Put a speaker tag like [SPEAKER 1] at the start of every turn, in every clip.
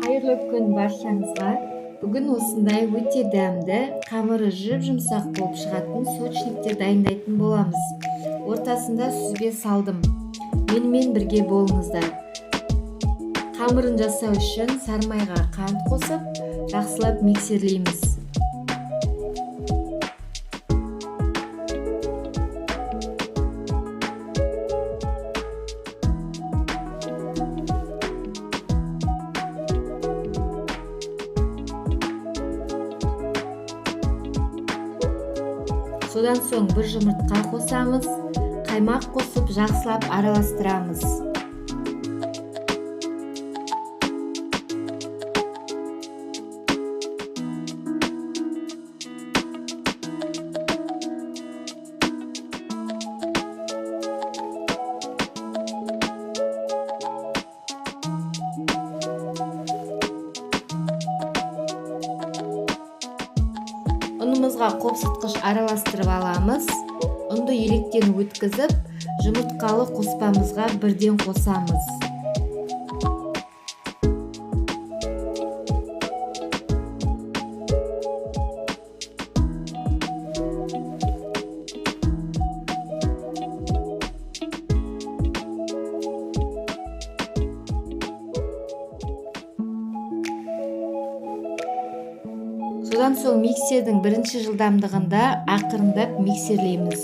[SPEAKER 1] Қайырлы күн баршаңызға. Бүгін осындай өте дәмді, қамыры жып-жұмсақ болып шығатын сочниктер дайындайтын боламыз. Ортасында сүзбе салдым. Менімен бірге болыңыздар. Қамырын жасау үшін сармайға қант қосып, жақсылап миксерлейміз. Содан соң бір жұмыртқа қосамыз, қаймақ қосып жақсылап араластырамыз. Ұнымызға қопсытқыш араластырып аламыз. Ұнды електен өткізіп, жұмыртқалы қоспамызға бірден қосамыз. Содан соң миксердің бірінші жылдамдығында ақырындап миксерлейміз.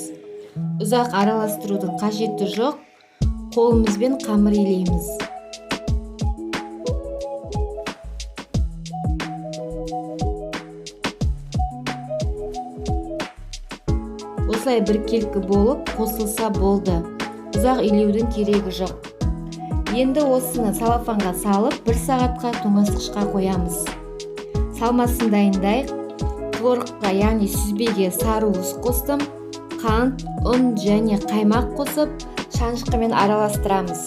[SPEAKER 1] Ұзақ араластырудың қажеті жоқ, қолымызбен қамыр илейміз. Осылай біркелкі болып қосылса болды. Ұзақ илеудің керегі жоқ. Енді осыны салафанға салып, 1 сағатқа тоңазытқышқа қоямыз. Салмасын дайындайық. Творогқа, яғни сүзбеге сары уыз қостым. Қант, ұн және қаймақ қосып, шанышқымен араластырамыз.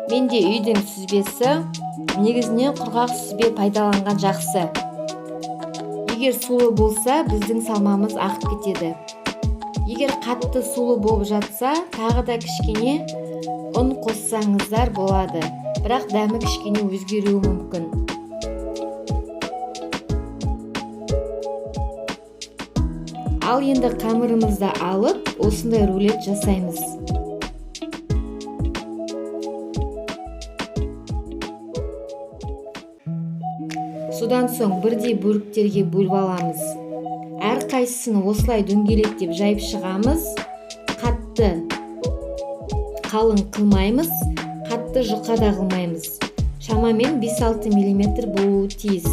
[SPEAKER 1] Менде үйдің сүзбесі, негізінен құрғақ сүзбе пайдаланған жақсы. Егер сулы болса, біздің салмамыз ағып кетеді. Егер қатты сулы болып жатса, тағы да кішкене ұн қоссаңыздар болады. Бірақ дәмі кішкене өзгеруі мүмкін. Ал енді қамырымызды алып, осындай рулет жасаймыз. Содан соң бірдей бөліктерге бөліп аламыз. Әр қайсысын осылай дөңгелектеп жайып шығамыз. Қатты қалың қылмаймыз, қатты жұқа да қылмаймыз. Шамамен 5-6 мм болуы тиіс.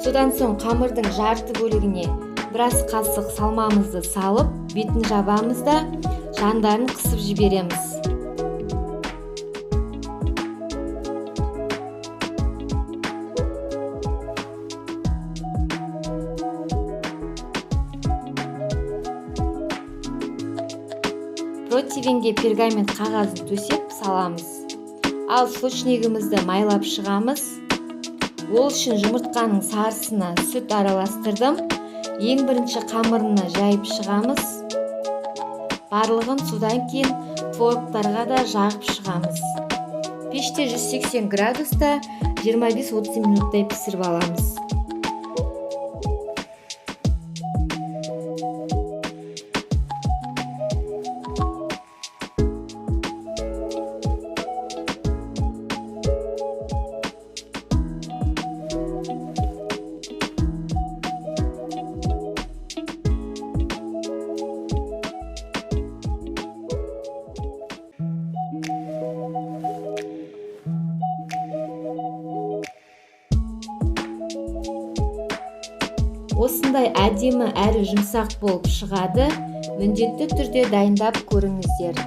[SPEAKER 1] Содан соң қамырдың жарты бөлігіне біраз қасық салмамызды салып, бетін жабамыз да жандарын қысып жібереміз. Противенге пергамент қағазын төсеп саламыз. Ал сочнигімізді майлап шығамыз. Ол үшін жұмыртқаның сарысына сүт араластырдым. Ең бірінші қамырына жайып шығамыз. Барлығын содан кейін творогтарға да жағып шығамыз. Пеште 180 градуста 25-30 минуттай пісіріп аламыз. Осындай әдемі әрі жұмсақ болып шығады. Міндетті түрде дайындап көріңіздер.